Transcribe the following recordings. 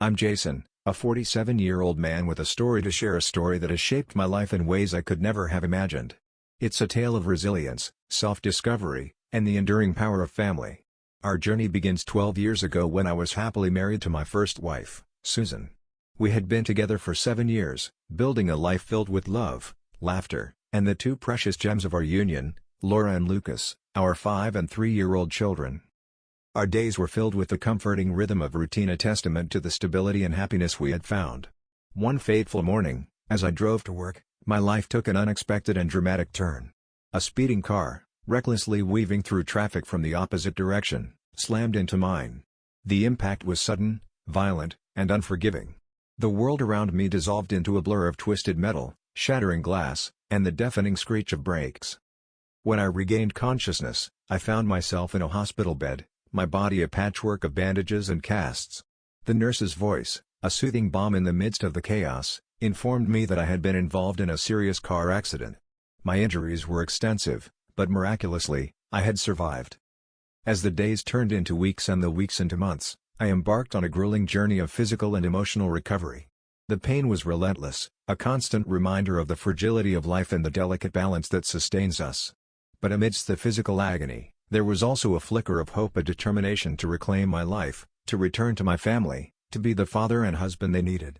I'm Jason, a 47-year-old man with a story to share, a story that has shaped my life in ways I could never have imagined. It's a tale of resilience, self-discovery, and the enduring power of family. Our journey begins 12 years ago when I was happily married to my first wife, Susan. We had been together for 7 years, building a life filled with love, laughter, and the two precious gems of our union, Laura and Lucas, our 5- and 3-year-old children. Our days were filled with the comforting rhythm of routine, a testament to the stability and happiness we had found. One fateful morning, as I drove to work, my life took an unexpected and dramatic turn. A speeding car, recklessly weaving through traffic from the opposite direction, slammed into mine. The impact was sudden, violent, and unforgiving. The world around me dissolved into a blur of twisted metal, shattering glass, and the deafening screech of brakes. When I regained consciousness, I found myself in a hospital bed, my body a patchwork of bandages and casts. The nurse's voice, a soothing balm in the midst of the chaos, informed me that I had been involved in a serious car accident. My injuries were extensive, but miraculously, I had survived. As the days turned into weeks and the weeks into months, I embarked on a grueling journey of physical and emotional recovery. The pain was relentless, a constant reminder of the fragility of life and the delicate balance that sustains us. But amidst the physical agony, there was also a flicker of hope, a determination to reclaim my life, to return to my family, to be the father and husband they needed.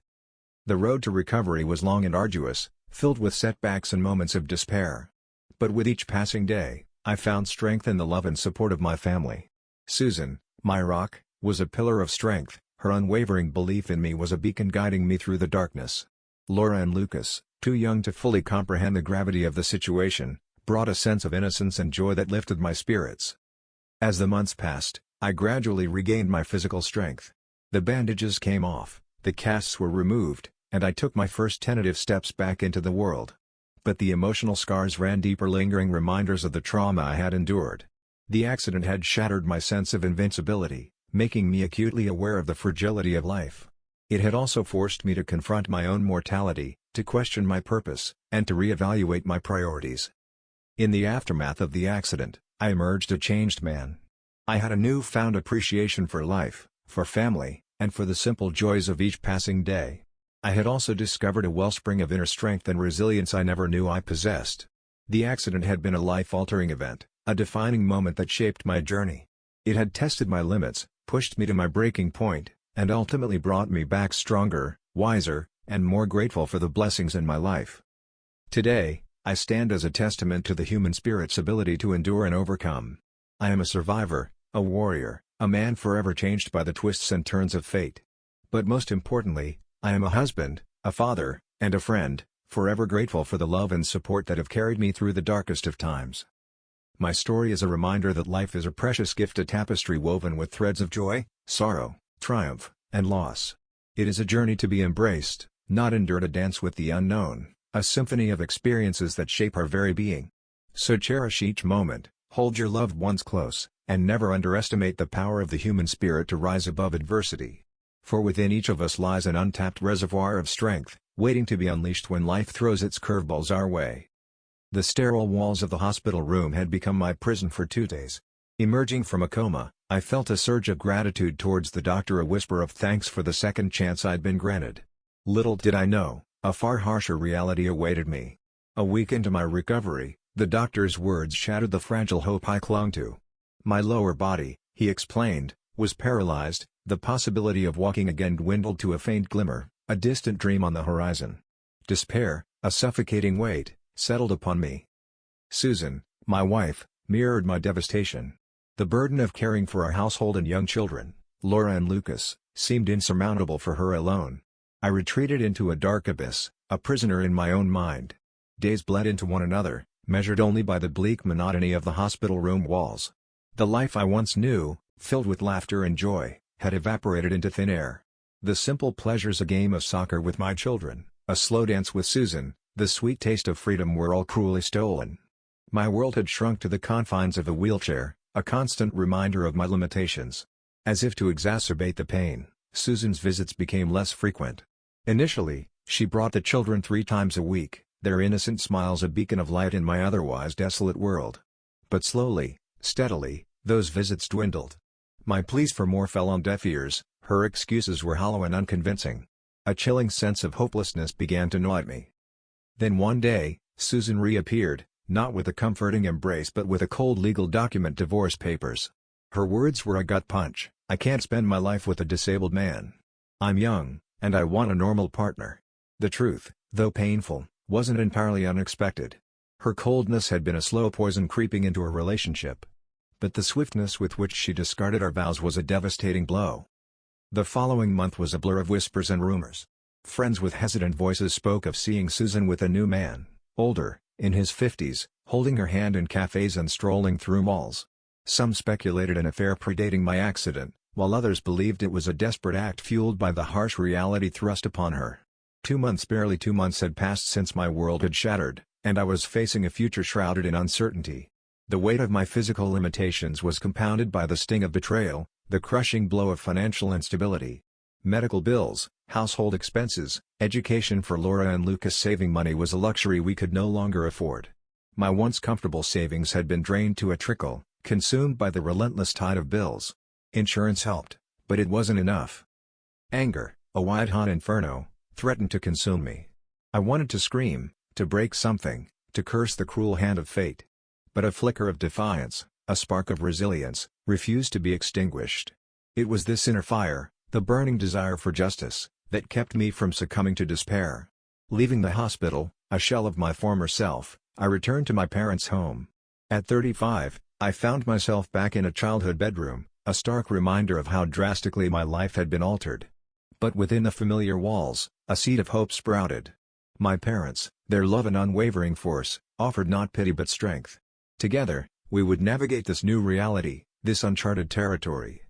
The road to recovery was long and arduous, filled with setbacks and moments of despair. But with each passing day, I found strength in the love and support of my family. Susan, my rock, was a pillar of strength, her unwavering belief in me was a beacon guiding me through the darkness. Laura and Lucas, too young to fully comprehend the gravity of the situation, brought a sense of innocence and joy that lifted my spirits. As the months passed, I gradually regained my physical strength. The bandages came off, the casts were removed, and I took my first tentative steps back into the world. But the emotional scars ran deeper, lingering reminders of the trauma I had endured. The accident had shattered my sense of invincibility, making me acutely aware of the fragility of life. It had also forced me to confront my own mortality, to question my purpose, and to reevaluate my priorities. In the aftermath of the accident, I emerged a changed man. I had a newfound appreciation for life, for family, and for the simple joys of each passing day. I had also discovered a wellspring of inner strength and resilience I never knew I possessed. The accident had been a life-altering event, a defining moment that shaped my journey. It had tested my limits, pushed me to my breaking point, and ultimately brought me back stronger, wiser, and more grateful for the blessings in my life. Today, I stand as a testament to the human spirit's ability to endure and overcome. I am a survivor, a warrior, a man forever changed by the twists and turns of fate. But most importantly, I am a husband, a father, and a friend, forever grateful for the love and support that have carried me through the darkest of times. My story is a reminder that life is a precious gift, a tapestry woven with threads of joy, sorrow, triumph, and loss. It is a journey to be embraced, not endured, a dance with the unknown, a symphony of experiences that shape our very being. So cherish each moment, hold your loved ones close, and never underestimate the power of the human spirit to rise above adversity. For within each of us lies an untapped reservoir of strength, waiting to be unleashed when life throws its curveballs our way. The sterile walls of the hospital room had become my prison for 2 days. Emerging from a coma, I felt a surge of gratitude towards the doctor, a whisper of thanks for the second chance I'd been granted. Little did I know, a far harsher reality awaited me. A week into my recovery, the doctor's words shattered the fragile hope I clung to. My lower body, he explained, was paralyzed, the possibility of walking again dwindled to a faint glimmer, a distant dream on the horizon. Despair, a suffocating weight, settled upon me. Susan, my wife, mirrored my devastation. The burden of caring for our household and young children, Laura and Lucas, seemed insurmountable for her alone. I retreated into a dark abyss, a prisoner in my own mind. Days bled into one another, measured only by the bleak monotony of the hospital room walls. The life I once knew, filled with laughter and joy, had evaporated into thin air. The simple pleasures, a game of soccer with my children, a slow dance with Susan, the sweet taste of freedom, were all cruelly stolen. My world had shrunk to the confines of a wheelchair, a constant reminder of my limitations. As if to exacerbate the pain, Susan's visits became less frequent. Initially, she brought the children 3 times a week, their innocent smiles a beacon of light in my otherwise desolate world. But slowly, steadily, those visits dwindled. My pleas for more fell on deaf ears, Her excuses were hollow and unconvincing. A chilling sense of hopelessness began to gnaw at me. Then one day, Susan reappeared, not with a comforting embrace but with a cold legal document: divorce papers. Her words were a gut punch: "I can't spend my life with a disabled man. I'm young, and I want a normal partner." The truth, though painful, wasn't entirely unexpected. Her coldness had been a slow poison creeping into our relationship. But the swiftness with which she discarded our vows was a devastating blow. The following month was a blur of whispers and rumors. Friends with hesitant voices spoke of seeing Susan with a new man, older, in his 50s, holding her hand in cafes and strolling through malls. Some speculated an affair predating my accident, while others believed it was a desperate act fueled by the harsh reality thrust upon her. Barely 2 months had passed since my world had shattered, and I was facing a future shrouded in uncertainty. The weight of my physical limitations was compounded by the sting of betrayal, the crushing blow of financial instability. Medical bills, household expenses, education for Laura and Lucas. Saving money was a luxury we could no longer afford. My once comfortable savings had been drained to a trickle, consumed by the relentless tide of bills. Insurance helped, but it wasn't enough. Anger, a white-hot inferno, threatened to consume me. I wanted to scream, to break something, to curse the cruel hand of fate. But a flicker of defiance, a spark of resilience, refused to be extinguished. It was this inner fire, the burning desire for justice, that kept me from succumbing to despair. Leaving the hospital, a shell of my former self, I returned to my parents' home. At 35, I found myself back in a childhood bedroom, a stark reminder of how drastically my life had been altered. But within the familiar walls, a seed of hope sprouted. My parents, their love and unwavering force, offered not pity but strength. Together, we would navigate this new reality, this uncharted territory.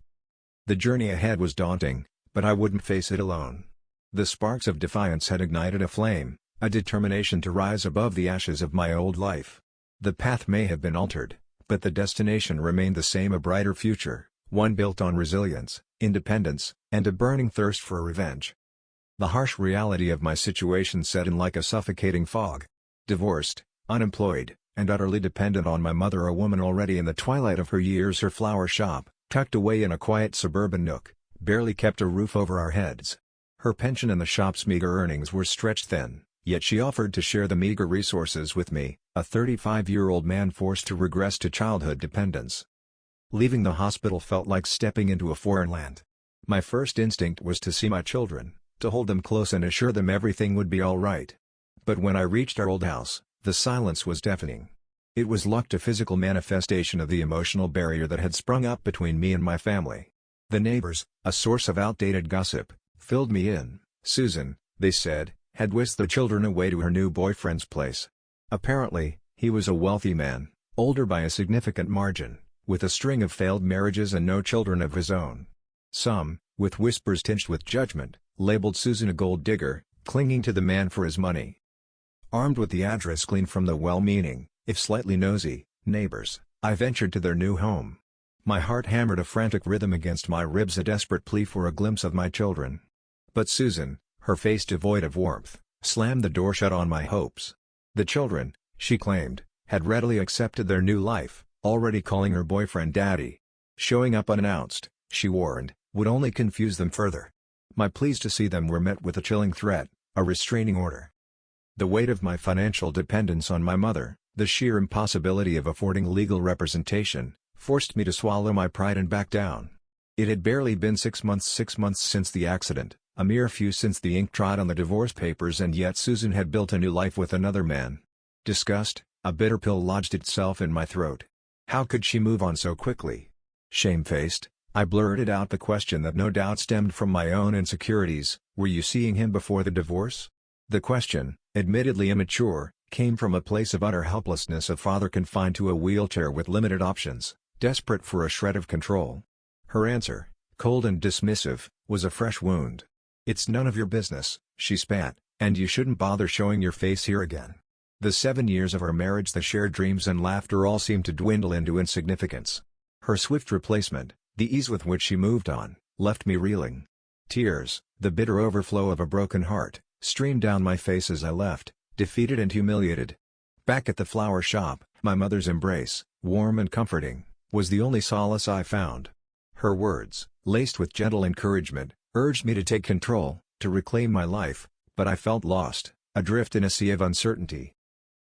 The journey ahead was daunting, but I wouldn't face it alone. The sparks of defiance had ignited a flame, a determination to rise above the ashes of my old life. The path may have been altered, but the destination remained the same: a brighter future, one built on resilience, independence, and a burning thirst for revenge. The harsh reality of my situation set in like a suffocating fog. Divorced, unemployed, and utterly dependent on my mother, a woman already in the twilight of her years, her flower shop, tucked away in a quiet suburban nook, barely kept a roof over our heads. Her pension and the shop's meager earnings were stretched thin, yet she offered to share the meager resources with me, a 35-year-old man forced to regress to childhood dependence. Leaving the hospital felt like stepping into a foreign land. My first instinct was to see my children, to hold them close and assure them everything would be all right. But when I reached our old house, the silence was deafening. It was locked, a physical manifestation of the emotional barrier that had sprung up between me and my family. The neighbors, a source of outdated gossip, filled me in. Susan, they said, had whisked the children away to her new boyfriend's place. Apparently, he was a wealthy man, older by a significant margin, with a string of failed marriages and no children of his own. Some, with whispers tinged with judgment, labeled Susan a gold digger, clinging to the man for his money. Armed with the address gleaned from the well-meaning, if slightly nosy, neighbors, I ventured to their new home. My heart hammered a frantic rhythm against my ribs, a desperate plea for a glimpse of my children. But Susan, her face devoid of warmth, slammed the door shut on my hopes. The children, she claimed, had readily accepted their new life, already calling her boyfriend daddy. Showing up unannounced, she warned, would only confuse them further. My pleas to see them were met with a chilling threat, a restraining order. The weight of my financial dependence on my mother, the sheer impossibility of affording legal representation, forced me to swallow my pride and back down. It had barely been 6 months since the accident, a mere few since the ink dried on the divorce papers, and yet Susan had built a new life with another man. Disgust, a bitter pill, lodged itself in my throat. How could she move on so quickly? Shamefaced, I blurted out the question that no doubt stemmed from my own insecurities: were you seeing him before the divorce? The question, admittedly immature, came from a place of utter helplessness, a father confined to a wheelchair with limited options, desperate for a shred of control. Her answer, cold and dismissive, was a fresh wound. "It's none of your business," she spat, "and you shouldn't bother showing your face here again." The 7 years of our marriage, the shared dreams and laughter, all seemed to dwindle into insignificance. Her swift replacement, the ease with which she moved on, left me reeling. Tears, the bitter overflow of a broken heart, streamed down my face as I left, defeated and humiliated. Back at the flower shop, my mother's embrace, warm and comforting, was the only solace I found. Her words, laced with gentle encouragement, urged me to take control, to reclaim my life, but I felt lost, adrift in a sea of uncertainty.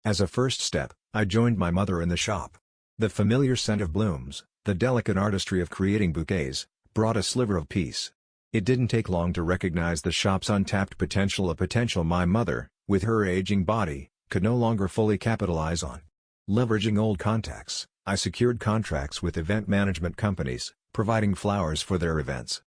As a first step, I joined my mother in the shop. The familiar scent of blooms, the delicate artistry of creating bouquets, brought a sliver of peace. It didn't take long to recognize the shop's untapped potential, a potential my mother, with her aging body, could no longer fully capitalize on. Leveraging old contacts, I secured contracts with event management companies, providing flowers for their events.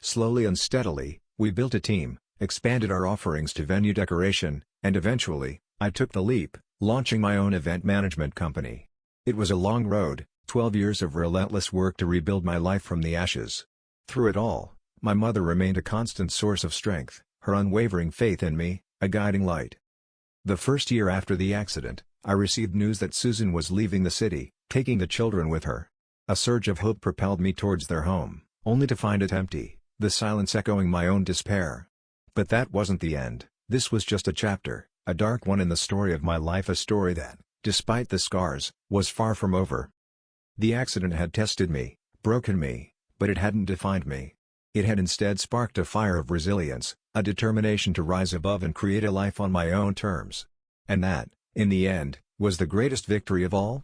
Slowly and steadily, we built a team, expanded our offerings to venue decoration, and eventually, I took the leap, launching my own event management company. It was a long road, 12 years of relentless work to rebuild my life from the ashes. Through it all, my mother remained a constant source of strength, her unwavering faith in me, a guiding light. The first year after the accident, I received news that Susan was leaving the city, taking the children with her. A surge of hope propelled me towards their home, only to find it empty, the silence echoing my own despair. But that wasn't the end. This was just a chapter, a dark one in the story of my life, a story that, despite the scars, was far from over. The accident had tested me, broken me, but it hadn't defined me. It had instead sparked a fire of resilience, a determination to rise above and create a life on my own terms. And that, in the end, was the greatest victory of all.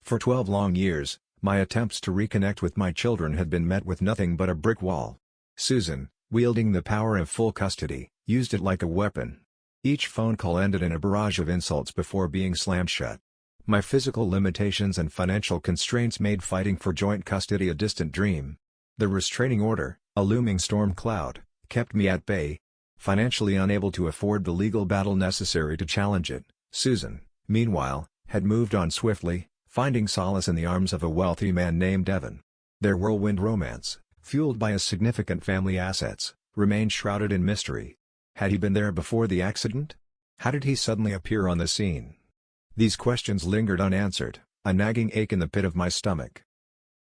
For 12 long years, my attempts to reconnect with my children had been met with nothing but a brick wall. Susan, wielding the power of full custody, used it like a weapon. Each phone call ended in a barrage of insults before being slammed shut. My physical limitations and financial constraints made fighting for joint custody a distant dream. The restraining order, a looming storm cloud, kept me at bay. Financially unable to afford the legal battle necessary to challenge it, Susan, meanwhile, had moved on swiftly, finding solace in the arms of a wealthy man named Evan. Their whirlwind romance, fueled by his significant family assets, remained shrouded in mystery. Had he been there before the accident? How did he suddenly appear on the scene? These questions lingered unanswered, a nagging ache in the pit of my stomach.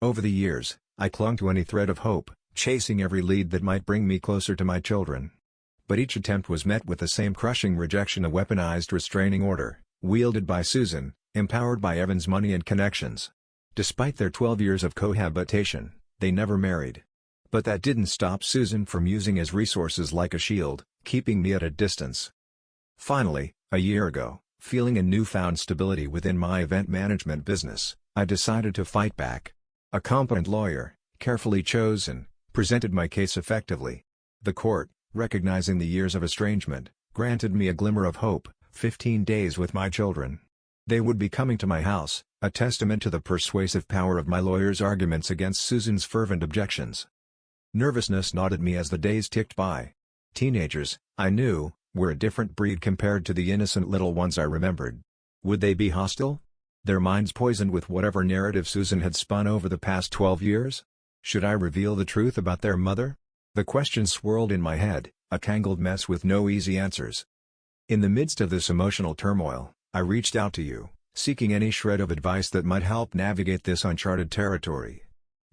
Over the years, I clung to any thread of hope, chasing every lead that might bring me closer to my children. But each attempt was met with the same crushing rejection, a weaponized restraining order, wielded by Susan, empowered by Evan's money and connections. Despite their 12 years of cohabitation, they never married. But that didn't stop Susan from using his resources like a shield, keeping me at a distance. Finally, a year ago, feeling a newfound stability within my event management business, I decided to fight back. A competent lawyer, carefully chosen, presented my case effectively. The court, recognizing the years of estrangement, granted me a glimmer of hope, 15 days with my children. They would be coming to my house, a testament to the persuasive power of my lawyer's arguments against Susan's fervent objections. Nervousness gnawed at me as the days ticked by. Teenagers, I knew, were a different breed compared to the innocent little ones I remembered. Would they be hostile? Their minds poisoned with whatever narrative Susan had spun over the past 12 years? Should I reveal the truth about their mother? The questions swirled in my head, a tangled mess with no easy answers. In the midst of this emotional turmoil, I reached out to you, seeking any shred of advice that might help navigate this uncharted territory.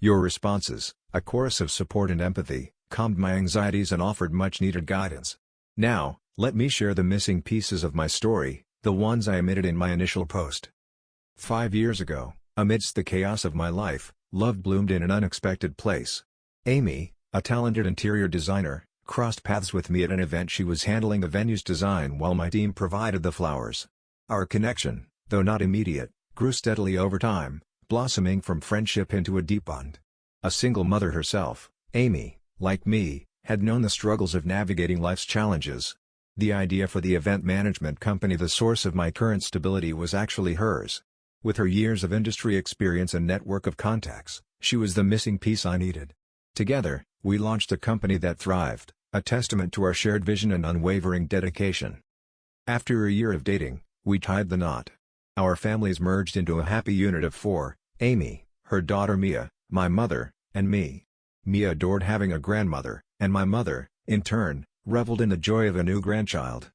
Your responses, a chorus of support and empathy, calmed my anxieties and offered much-needed guidance. Now, let me share the missing pieces of my story, the ones I omitted in my initial post. 5 years ago, amidst the chaos of my life, love bloomed in an unexpected place. Amy, a talented interior designer, crossed paths with me at an event. She was handling the venue's design while my team provided the flowers. Our connection, though not immediate, grew steadily over time, blossoming from friendship into a deep bond. A single mother herself, Amy, like me, had known the struggles of navigating life's challenges. The idea for the event management company, the source of my current stability, was actually hers. With her years of industry experience and network of contacts, she was the missing piece I needed. Together, we launched a company that thrived, a testament to our shared vision and unwavering dedication. After a year of dating, we tied the knot. Our families merged into a happy unit of 4, Amy, her daughter Mia, my mother, and me. Mia adored having a grandmother, and my mother, in turn, reveled in the joy of a new grandchild.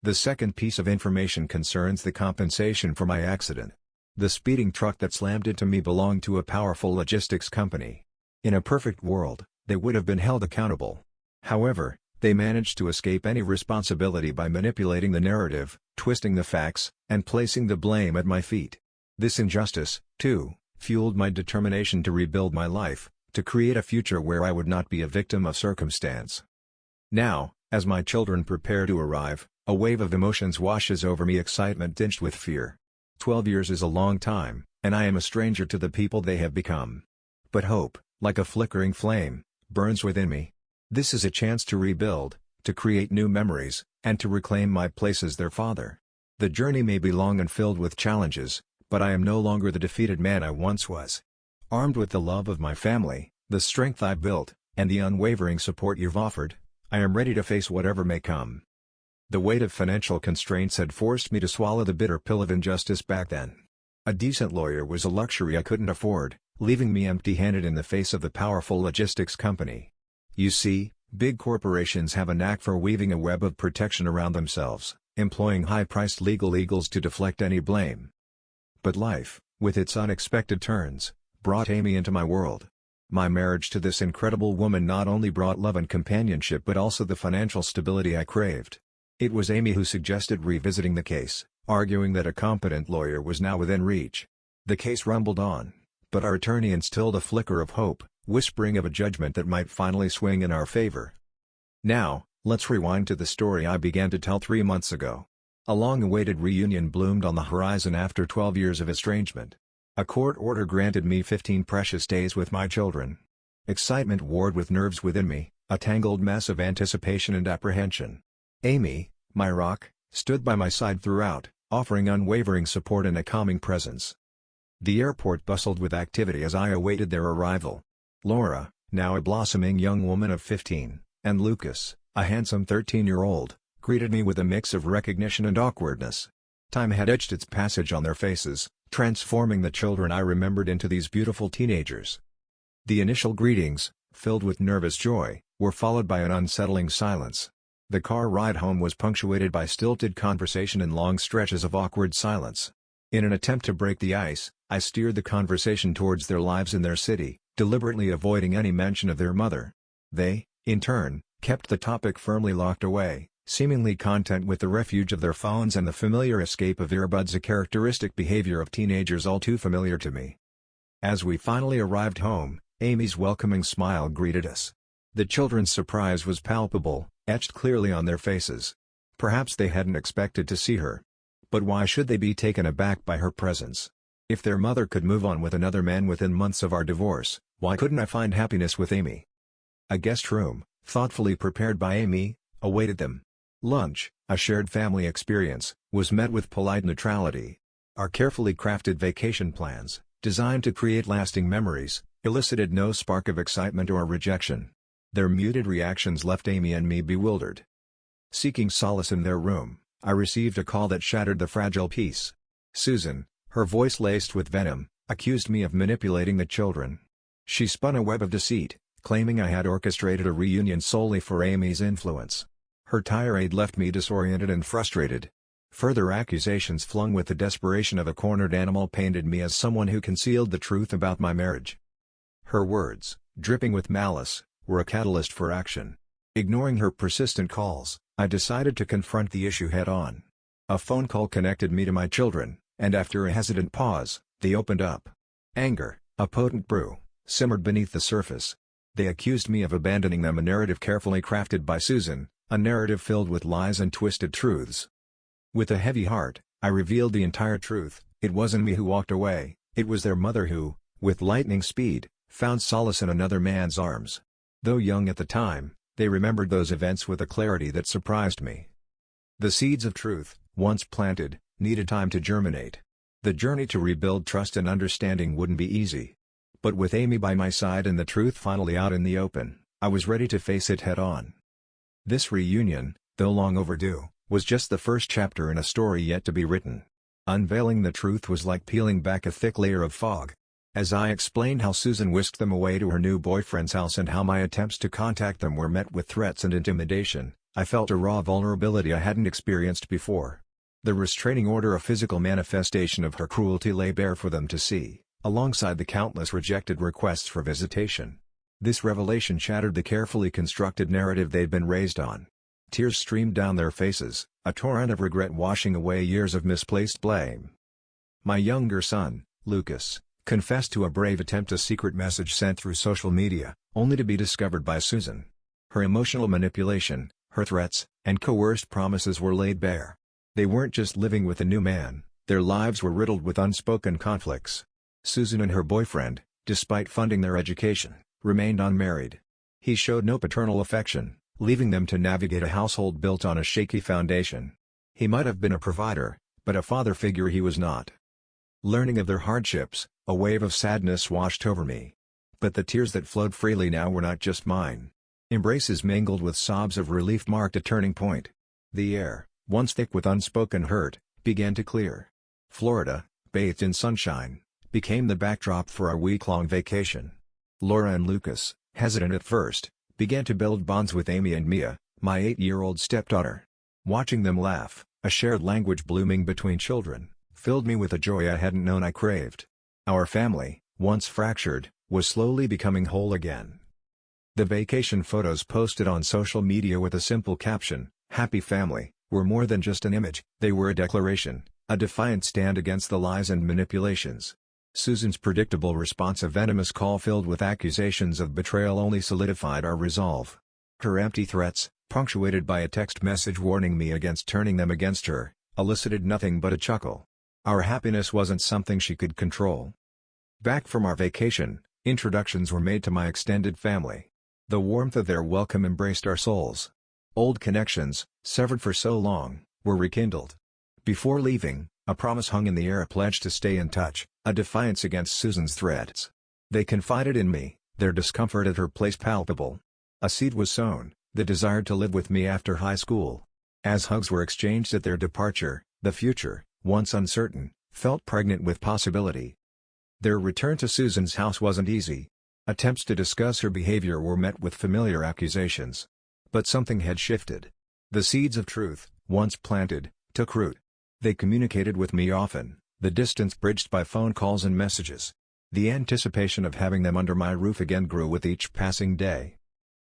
The second piece of information concerns the compensation for my accident. The speeding truck that slammed into me belonged to a powerful logistics company. In a perfect world, they would have been held accountable. However, they managed to escape any responsibility by manipulating the narrative, twisting the facts, and placing the blame at my feet. This injustice, too, fueled my determination to rebuild my life, to create a future where I would not be a victim of circumstance. Now, as my children prepare to arrive, a wave of emotions washes over me, excitement tinged with fear. 12 years is a long time, and I am a stranger to the people they have become. But hope, like a flickering flame, burns within me. This is a chance to rebuild, to create new memories, and to reclaim my place as their father. The journey may be long and filled with challenges, but I am no longer the defeated man I once was. Armed with the love of my family, the strength I built, and the unwavering support you've offered, I am ready to face whatever may come. The weight of financial constraints had forced me to swallow the bitter pill of injustice back then. A decent lawyer was a luxury I couldn't afford, leaving me empty-handed in the face of the powerful logistics company. You see, big corporations have a knack for weaving a web of protection around themselves, employing high-priced legal eagles to deflect any blame. But life, with its unexpected turns, brought Amy into my world. My marriage to this incredible woman not only brought love and companionship but also the financial stability I craved. It was Amy who suggested revisiting the case, arguing that a competent lawyer was now within reach. The case rumbled on, but our attorney instilled a flicker of hope, whispering of a judgment that might finally swing in our favor. Now, let's rewind to the story I began to tell 3 months ago. A long-awaited reunion bloomed on the horizon after 12 years of estrangement. A court order granted me 15 precious days with my children. Excitement warred with nerves within me, a tangled mess of anticipation and apprehension. Amy, my rock, stood by my side throughout, offering unwavering support and a calming presence. The airport bustled with activity as I awaited their arrival. Laura, now a blossoming young woman of 15, and Lucas, a handsome 13-year-old, greeted me with a mix of recognition and awkwardness. Time had etched its passage on their faces, transforming the children I remembered into these beautiful teenagers. The initial greetings, filled with nervous joy, were followed by an unsettling silence. The car ride home was punctuated by stilted conversation and long stretches of awkward silence. In an attempt to break the ice, I steered the conversation towards their lives in their city, deliberately avoiding any mention of their mother. They, in turn, kept the topic firmly locked away, seemingly content with the refuge of their phones and the familiar escape of earbuds, a characteristic behavior of teenagers all too familiar to me. As we finally arrived home, Amy's welcoming smile greeted us. The children's surprise was palpable, etched clearly on their faces. Perhaps they hadn't expected to see her. But why should they be taken aback by her presence? If their mother could move on with another man within months of our divorce, why couldn't I find happiness with Amy? A guest room, thoughtfully prepared by Amy, awaited them. Lunch, a shared family experience, was met with polite neutrality. Our carefully crafted vacation plans, designed to create lasting memories, elicited no spark of excitement or rejection. Their muted reactions left Amy and me bewildered. Seeking solace in their room, I received a call that shattered the fragile peace. Susan, her voice laced with venom, accused me of manipulating the children. She spun a web of deceit, claiming I had orchestrated a reunion solely for Amy's influence. Her tirade left me disoriented and frustrated. Further accusations flung with the desperation of a cornered animal painted me as someone who concealed the truth about my marriage. Her words, dripping with malice, were a catalyst for action. Ignoring her persistent calls, I decided to confront the issue head-on. A phone call connected me to my children, and after a hesitant pause, they opened up. Anger, a potent brew, simmered beneath the surface. They accused me of abandoning them, a narrative carefully crafted by Susan, a narrative filled with lies and twisted truths. With a heavy heart, I revealed the entire truth. It wasn't me who walked away, it was their mother who, with lightning speed, found solace in another man's arms. Though young at the time, they remembered those events with a clarity that surprised me. The seeds of truth, once planted, needed time to germinate. The journey to rebuild trust and understanding wouldn't be easy. But with Amy by my side and the truth finally out in the open, I was ready to face it head-on. This reunion, though long overdue, was just the first chapter in a story yet to be written. Unveiling the truth was like peeling back a thick layer of fog. As I explained how Susan whisked them away to her new boyfriend's house and how my attempts to contact them were met with threats and intimidation, I felt a raw vulnerability I hadn't experienced before. The restraining order, a physical manifestation of her cruelty, lay bare for them to see, alongside the countless rejected requests for visitation. This revelation shattered the carefully constructed narrative they'd been raised on. Tears streamed down their faces, a torrent of regret washing away years of misplaced blame. My younger son, Lucas, Confessed to a brave attempt, a secret message sent through social media, only to be discovered by Susan. Her emotional manipulation, her threats, and coerced promises were laid bare. They weren't just living with a new man, their lives were riddled with unspoken conflicts. Susan and her boyfriend, despite funding their education, remained unmarried. He showed no paternal affection, leaving them to navigate a household built on a shaky foundation. He might have been a provider, but a father figure he was not. Learning of their hardships, a wave of sadness washed over me. But the tears that flowed freely now were not just mine. Embraces mingled with sobs of relief marked a turning point. The air, once thick with unspoken hurt, began to clear. Florida, bathed in sunshine, became the backdrop for our week-long vacation. Laura and Lucas, hesitant at first, began to build bonds with Amy and Mia, my 8-year-old stepdaughter. Watching them laugh, a shared language blooming between children, filled me with a joy I hadn't known I craved. Our family, once fractured, was slowly becoming whole again. The vacation photos posted on social media with a simple caption, "Happy Family," were more than just an image, they were a declaration, a defiant stand against the lies and manipulations. Susan's predictable response, a venomous call filled with accusations of betrayal, only solidified our resolve. Her empty threats, punctuated by a text message warning me against turning them against her, elicited nothing but a chuckle. Our happiness wasn't something she could control. Back from our vacation, introductions were made to my extended family. The warmth of their welcome embraced our souls. Old connections, severed for so long, were rekindled. Before leaving, a promise hung in the air, a pledge to stay in touch, a defiance against Susan's threats. They confided in me, their discomfort at her place palpable. A seed was sown, the desire to live with me after high school. As hugs were exchanged at their departure, the future, once uncertain, felt pregnant with possibility. Their return to Susan's house wasn't easy. Attempts to discuss her behavior were met with familiar accusations. But something had shifted. The seeds of truth, once planted, took root. They communicated with me often, the distance bridged by phone calls and messages. The anticipation of having them under my roof again grew with each passing day.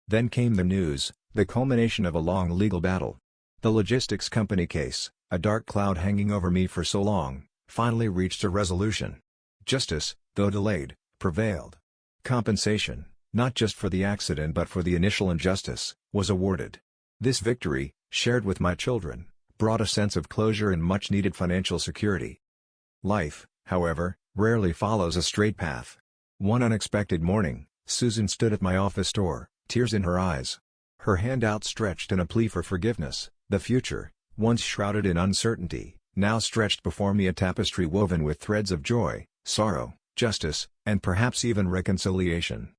Then came the news, the culmination of a long legal battle. The logistics company case, a dark cloud hanging over me for so long, finally reached a resolution. Justice, though delayed, prevailed. Compensation, not just for the accident but for the initial injustice, was awarded. This victory, shared with my children, brought a sense of closure and much-needed financial security. Life, however, rarely follows a straight path. One unexpected morning, Susan stood at my office door, tears in her eyes. Her hand outstretched in a plea for forgiveness. The future, once shrouded in uncertainty, now stretched before me, a tapestry woven with threads of joy, sorrow, justice, and perhaps even reconciliation.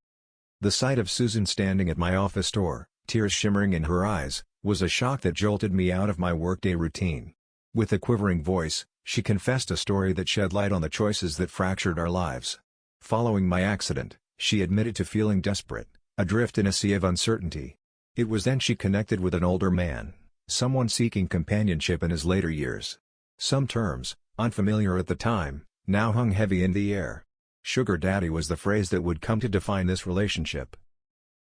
The sight of Susan standing at my office door, tears shimmering in her eyes, was a shock that jolted me out of my workday routine. With a quivering voice, she confessed a story that shed light on the choices that fractured our lives. Following my accident, she admitted to feeling desperate, adrift in a sea of uncertainty. It was then she connected with an older man, someone seeking companionship in his later years. Some terms, unfamiliar at the time, now hung heavy in the air. Sugar daddy was the phrase that would come to define this relationship.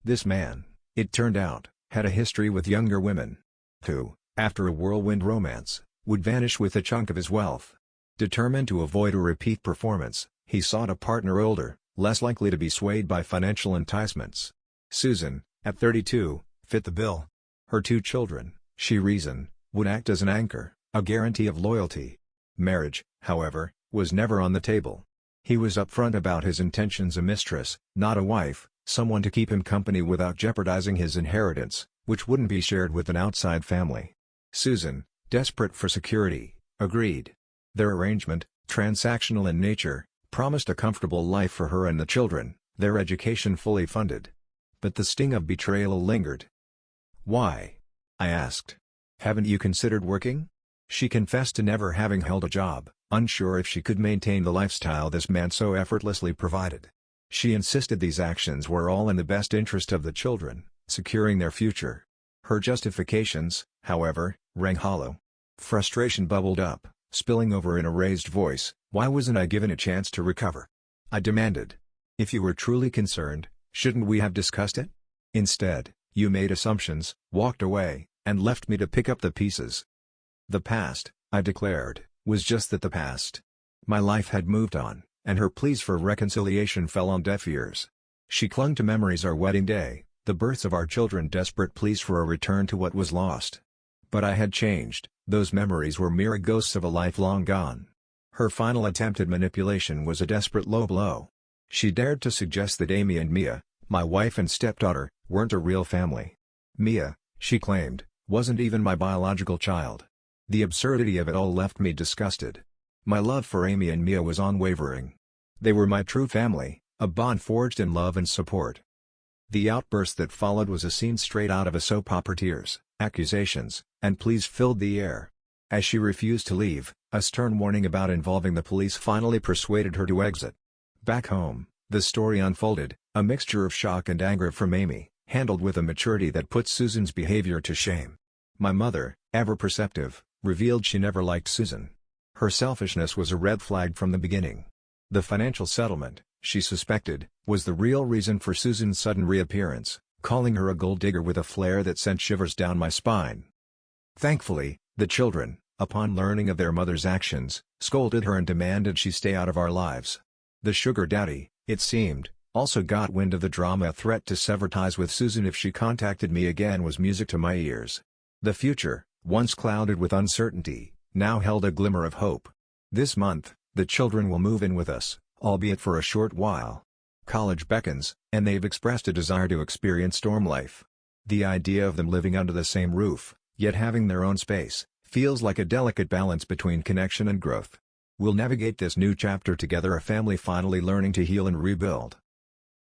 This man, it turned out, had a history with younger women, who, after a whirlwind romance, would vanish with a chunk of his wealth. Determined to avoid a repeat performance, he sought a partner older, less likely to be swayed by financial enticements. Susan, at 32, fit the bill. Her 2 children, she reasoned, would act as an anchor, a guarantee of loyalty. Marriage, however, was never on the table. He was upfront about his intentions, a mistress, not a wife, someone to keep him company without jeopardizing his inheritance, which wouldn't be shared with an outside family. Susan, desperate for security, agreed. Their arrangement, transactional in nature, promised a comfortable life for her and the children, their education fully funded. But the sting of betrayal lingered. "Why?" I asked. "Haven't you considered working?" She confessed to never having held a job, unsure if she could maintain the lifestyle this man so effortlessly provided. She insisted these actions were all in the best interest of the children, securing their future. Her justifications, however, rang hollow. Frustration bubbled up, spilling over in a raised voice. "Why wasn't I given a chance to recover?" I demanded. "If you were truly concerned, shouldn't we have discussed it? Instead, you made assumptions, walked away, and left me to pick up the pieces." The past, I declared, was just that, the past. My life had moved on, and her pleas for reconciliation fell on deaf ears. She clung to memories: our wedding day, the births of our children, desperate pleas for a return to what was lost. But I had changed. Those memories were mere ghosts of a life long gone. Her final attempt at manipulation was a desperate low blow. She dared to suggest that Amy and Mia, my wife and stepdaughter, weren't a real family. Mia, she claimed, wasn't even my biological child. The absurdity of it all left me disgusted. My love for Amy and Mia was unwavering. They were my true family, a bond forged in love and support. The outburst that followed was a scene straight out of a soap opera. Tears, accusations, and pleas filled the air. As she refused to leave, a stern warning about involving the police finally persuaded her to exit. Back home, the story unfolded, a mixture of shock and anger from Amy, handled with a maturity that put Susan's behavior to shame. My mother, ever perceptive, revealed she never liked Susan. Her selfishness was a red flag from the beginning. The financial settlement, she suspected, was the real reason for Susan's sudden reappearance, calling her a gold digger with a flair that sent shivers down my spine. Thankfully, the children, upon learning of their mother's actions, scolded her and demanded she stay out of our lives. The sugar daddy, it seemed, also got wind of the drama. A threat to sever ties with Susan if she contacted me again was music to my ears. The future, once clouded with uncertainty, now held a glimmer of hope. This month, the children will move in with us, albeit for a short while. College beckons, and they've expressed a desire to experience dorm life. The idea of them living under the same roof, yet having their own space, feels like a delicate balance between connection and growth. We'll navigate this new chapter together, a family finally learning to heal and rebuild.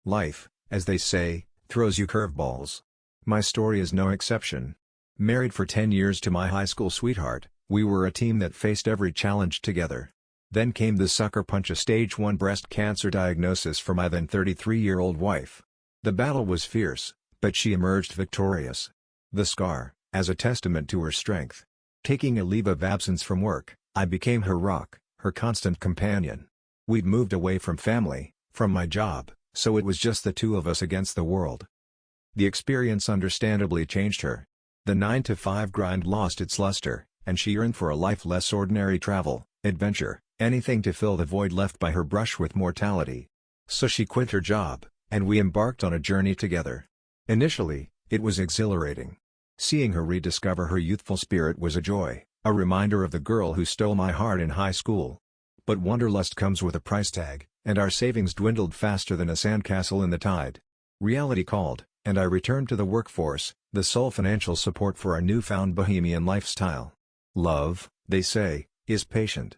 Life, as they say, throws you curveballs. My story is no exception. Married for 10 years to my high school sweetheart, we were a team that faced every challenge together. Then came the sucker punch: a stage 1 breast cancer diagnosis for my then 33-year-old wife. The battle was fierce, but she emerged victorious. The scar, as a testament to her strength. Taking a leave of absence from work, I became her rock, her constant companion. We'd moved away from family, from my job, so it was just the two of us against the world. The experience understandably changed her. The 9-to-5 grind lost its luster, and she yearned for a life less ordinary: travel, adventure, anything to fill the void left by her brush with mortality. So she quit her job, and we embarked on a journey together. Initially, it was exhilarating. Seeing her rediscover her youthful spirit was a joy, a reminder of the girl who stole my heart in high school. But wanderlust comes with a price tag, and our savings dwindled faster than a sandcastle in the tide. Reality called, and I returned to the workforce, the sole financial support for our newfound bohemian lifestyle. Love, they say, is patient.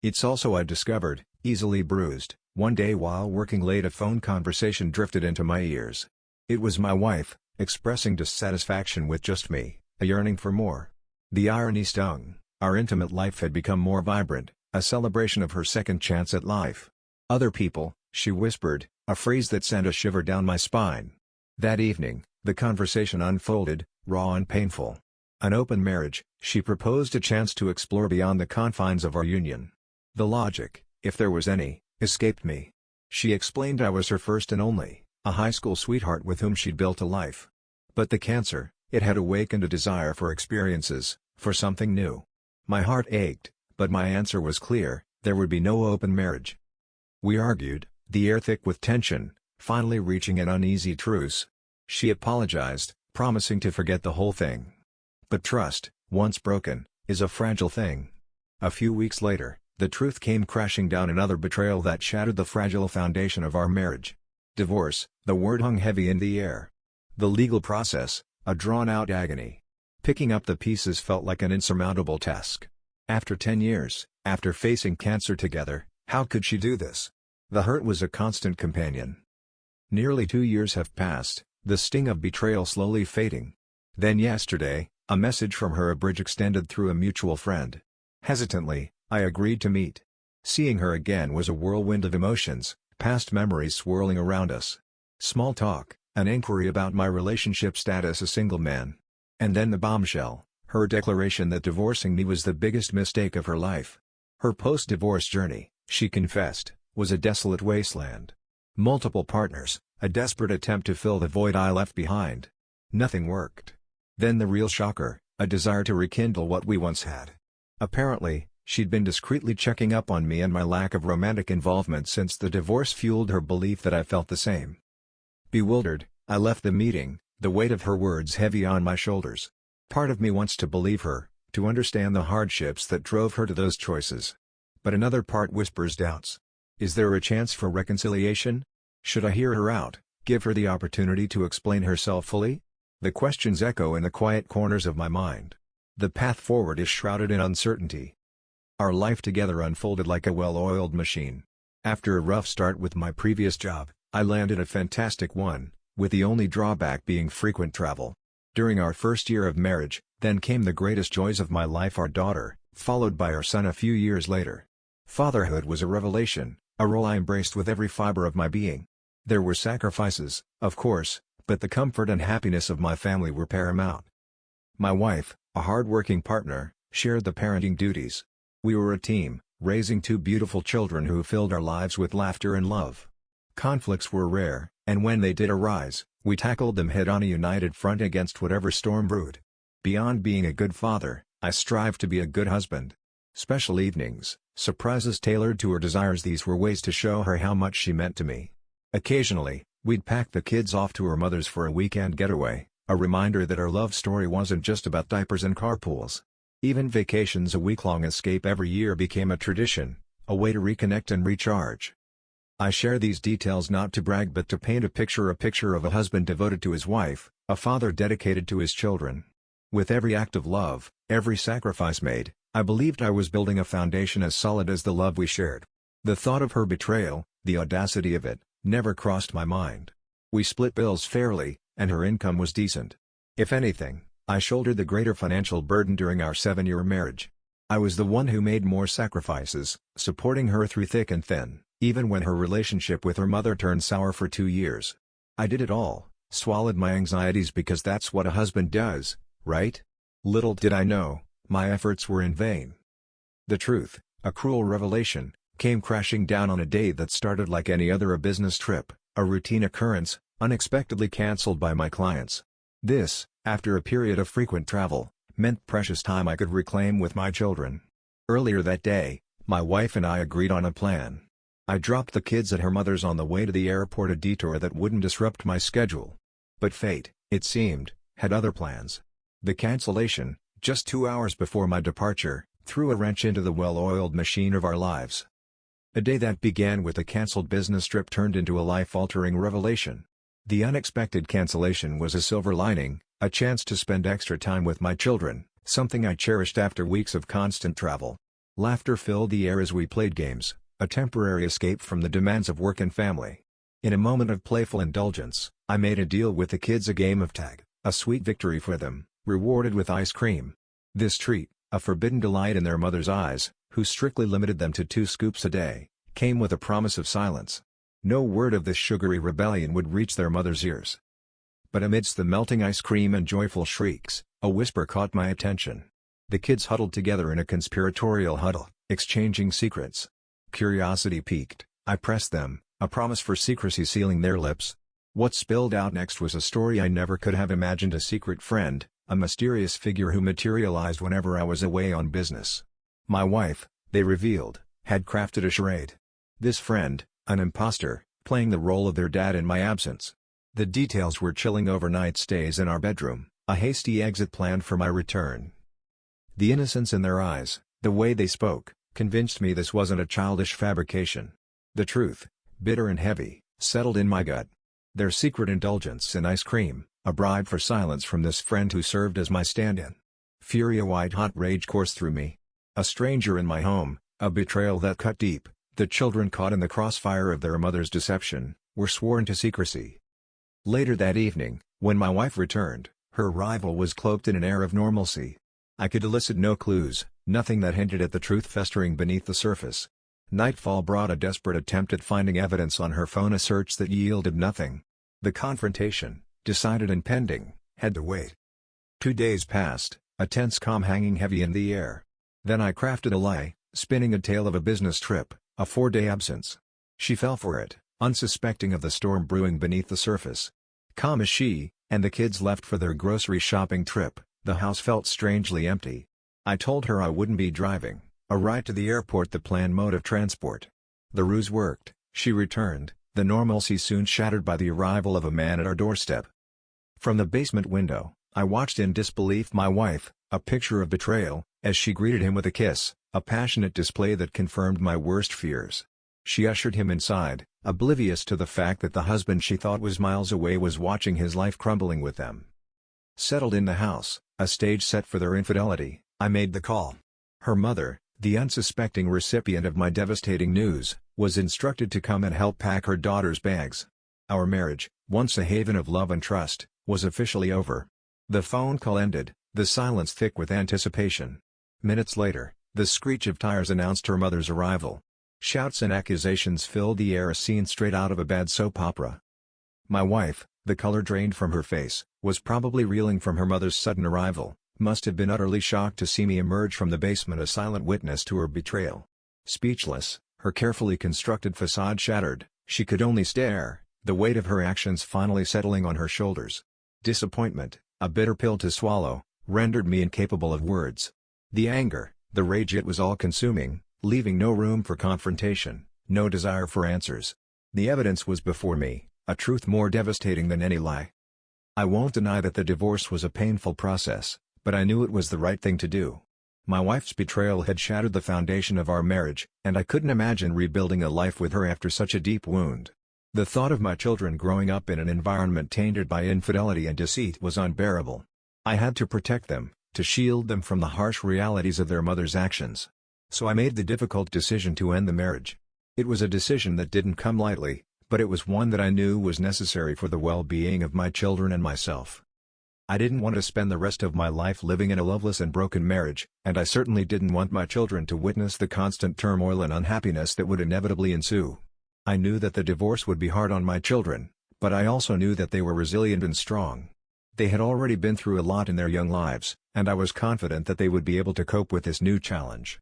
It's also, I discovered, easily bruised. One day while working late, a phone conversation drifted into my ears. It was my wife, expressing dissatisfaction with just me, a yearning for more. The irony stung. Our intimate life had become more vibrant, a celebration of her second chance at life. "Other people," she whispered, a phrase that sent a shiver down my spine. That evening, the conversation unfolded, raw and painful. An open marriage, she proposed, a chance to explore beyond the confines of our union. The logic, if there was any, escaped me. She explained I was her first and only, a high school sweetheart with whom she'd built a life. But the cancer, it had awakened a desire for experiences, for something new. My heart ached, but my answer was clear: there would be no open marriage. We argued, the air thick with tension, finally reaching an uneasy truce. She apologized, promising to forget the whole thing. But trust, once broken, is a fragile thing. A few weeks later, the truth came crashing down: another betrayal that shattered the fragile foundation of our marriage. Divorce, the word hung heavy in the air. The legal process, a drawn-out agony. Picking up the pieces felt like an insurmountable task. After 10 years, after facing cancer together, how could she do this? The hurt was a constant companion. Nearly 2 years have passed, the sting of betrayal slowly fading. Then yesterday, a message from her, a bridge extended through a mutual friend. Hesitantly, I agreed to meet. Seeing her again was a whirlwind of emotions, past memories swirling around us. Small talk, an inquiry about my relationship status, a single man. And then the bombshell, her declaration that divorcing me was the biggest mistake of her life. Her post-divorce journey, she confessed, was a desolate wasteland. Multiple partners, a desperate attempt to fill the void I left behind. Nothing worked. Then the real shocker, a desire to rekindle what we once had. Apparently, She'd been discreetly checking up on me and my lack of romantic involvement since the divorce fueled her belief that I felt the same. Bewildered, I left the meeting, the weight of her words heavy on my shoulders. Part of me wants to believe her, to understand the hardships that drove her to those choices. But another part whispers doubts. Is there a chance for reconciliation? Should I hear her out, give her the opportunity to explain herself fully? The questions echo in the quiet corners of my mind. The path forward is shrouded in uncertainty. Our life together unfolded like a well-oiled machine. After a rough start with my previous job, I landed a fantastic one, with the only drawback being frequent travel. During our first year of marriage, then came the greatest joys of my life: our daughter, followed by our son a few years later. Fatherhood was a revelation, a role I embraced with every fiber of my being. There were sacrifices, of course, but the comfort and happiness of my family were paramount. My wife, a hard-working partner, shared the parenting duties. We were a team, raising two beautiful children who filled our lives with laughter and love. Conflicts were rare, and when they did arise, we tackled them head-on, a united front against whatever storm brewed. Beyond being a good father, I strived to be a good husband. Special evenings, surprises tailored to her desires, these were ways to show her how much she meant to me. Occasionally, we'd pack the kids off to her mother's for a weekend getaway, a reminder that our love story wasn't just about diapers and carpools. Even vacations, a week-long escape every year, became a tradition, a way to reconnect and recharge. I share these details not to brag but to paint a picture of a husband devoted to his wife, a father dedicated to his children. With every act of love, every sacrifice made, I believed I was building a foundation as solid as the love we shared. The thought of her betrayal, the audacity of it, never crossed my mind. We split bills fairly, and her income was decent. If anything, I shouldered the greater financial burden during our 7-year marriage. I was the one who made more sacrifices, supporting her through thick and thin, even when her relationship with her mother turned sour for 2 years. I did it all, swallowed my anxieties, because that's what a husband does, right? Little did I know, my efforts were in vain. The truth, a cruel revelation, came crashing down on a day that started like any other: a business trip, a routine occurrence, unexpectedly cancelled by my clients. This, after a period of frequent travel, meant precious time I could reclaim with my children. Earlier that day, my wife and I agreed on a plan. I dropped the kids at her mother's on the way to the airport, a detour that wouldn't disrupt my schedule. But fate, it seemed, had other plans. The cancellation, just 2 hours before my departure, threw a wrench into the well-oiled machine of our lives. A day that began with a cancelled business trip turned into a life-altering revelation. The unexpected cancellation was a silver lining, a chance to spend extra time with my children, something I cherished after weeks of constant travel. Laughter filled the air as we played games, a temporary escape from the demands of work and family. In a moment of playful indulgence, I made a deal with the kids: a game of tag, a sweet victory for them, rewarded with ice cream. This treat, a forbidden delight in their mother's eyes, who strictly limited them to 2 scoops a day, came with a promise of silence. No word of this sugary rebellion would reach their mother's ears. But amidst the melting ice cream and joyful shrieks, a whisper caught my attention. The kids huddled together in a conspiratorial huddle, exchanging secrets. Curiosity piqued, I pressed them, a promise for secrecy sealing their lips. What spilled out next was a story I never could have imagined: a secret friend, a mysterious figure who materialized whenever I was away on business. My wife, they revealed, had crafted a charade. This friend, an imposter, playing the role of their dad in my absence. The details were chilling: overnight stays in our bedroom, a hasty exit plan for my return. The innocence in their eyes, the way they spoke, convinced me this wasn't a childish fabrication. The truth, bitter and heavy, settled in my gut. Their secret indulgence in ice cream, a bribe for silence from this friend who served as my stand-in. Fury, a white-hot rage coursed through me. A stranger in my home, a betrayal that cut deep. The children, caught in the crossfire of their mother's deception, were sworn to secrecy. Later that evening, when my wife returned, her arrival was cloaked in an air of normalcy. I could elicit no clues, nothing that hinted at the truth festering beneath the surface. Nightfall brought a desperate attempt at finding evidence on her phone, a search that yielded nothing. The confrontation, decided and pending, had to wait. 2 days passed, a tense calm hanging heavy in the air. Then I crafted a lie, spinning a tale of a business trip, a 4-day absence. She fell for it, unsuspecting of the storm brewing beneath the surface. Calm as she, and the kids left for their grocery shopping trip, the house felt strangely empty. I told her I wouldn't be driving, A ride to the airport, the planned mode of transport. The ruse worked, she returned, the normalcy soon shattered by the arrival of a man at our doorstep. From the basement window, I watched in disbelief my wife, a picture of betrayal, as she greeted him with a kiss, a passionate display that confirmed my worst fears. She ushered him inside, oblivious to the fact that the husband she thought was miles away was watching his life crumbling with them. Settled in the house, a stage set for their infidelity, I made the call. Her mother, the unsuspecting recipient of my devastating news, was instructed to come and help pack her daughter's bags. Our marriage, once a haven of love and trust, was officially over. The phone call ended, the silence thick with anticipation. Minutes later, the screech of tires announced her mother's arrival. Shouts and accusations filled the air, a scene straight out of a bad soap opera. My wife, the color drained from her face, was probably reeling from her mother's sudden arrival, must have been utterly shocked to see me emerge from the basement, a silent witness to her betrayal. Speechless, her carefully constructed facade shattered, she could only stare, the weight of her actions finally settling on her shoulders. Disappointment, a bitter pill to swallow, rendered me incapable of words. The anger, the rage, it was all-consuming, leaving no room for confrontation, no desire for answers. The evidence was before me, a truth more devastating than any lie. I won't deny that the divorce was a painful process, but I knew it was the right thing to do. My wife's betrayal had shattered the foundation of our marriage, and I couldn't imagine rebuilding a life with her after such a deep wound. The thought of my children growing up in an environment tainted by infidelity and deceit was unbearable. I had to protect them, to shield them from the harsh realities of their mother's actions. So I made the difficult decision to end the marriage. It was a decision that didn't come lightly, but it was one that I knew was necessary for the well-being of my children and myself. I didn't want to spend the rest of my life living in a loveless and broken marriage, and I certainly didn't want my children to witness the constant turmoil and unhappiness that would inevitably ensue. I knew that the divorce would be hard on my children, but I also knew that they were resilient and strong. They had already been through a lot in their young lives, and I was confident that they would be able to cope with this new challenge.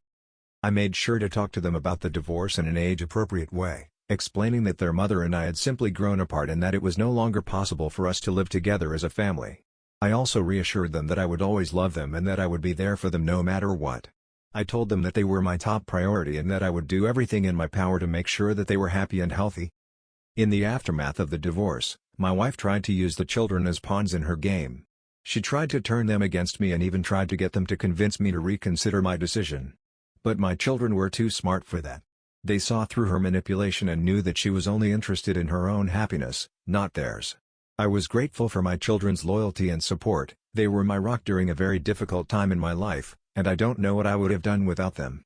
I made sure to talk to them about the divorce in an age-appropriate way, explaining that their mother and I had simply grown apart and that it was no longer possible for us to live together as a family. I also reassured them that I would always love them and that I would be there for them no matter what. I told them that they were my top priority and that I would do everything in my power to make sure that they were happy and healthy. In the aftermath of the divorce, my wife tried to use the children as pawns in her game. She tried to turn them against me and even tried to get them to convince me to reconsider my decision. But my children were too smart for that. They saw through her manipulation and knew that she was only interested in her own happiness, not theirs. I was grateful for my children's loyalty and support. They were my rock during a very difficult time in my life, and I don't know what I would have done without them.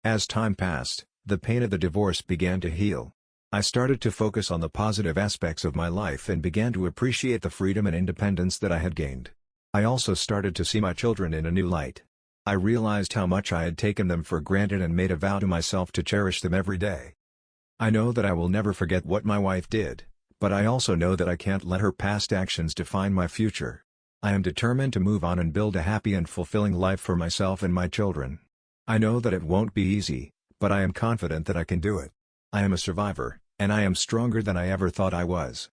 As time passed, the pain of the divorce began to heal. I started to focus on the positive aspects of my life and began to appreciate the freedom and independence that I had gained. I also started to see my children in a new light. I realized how much I had taken them for granted and made a vow to myself to cherish them every day. I know that I will never forget what my wife did, but I also know that I can't let her past actions define my future. I am determined to move on and build a happy and fulfilling life for myself and my children. I know that it won't be easy, but I am confident that I can do it. I am a survivor, and I am stronger than I ever thought I was.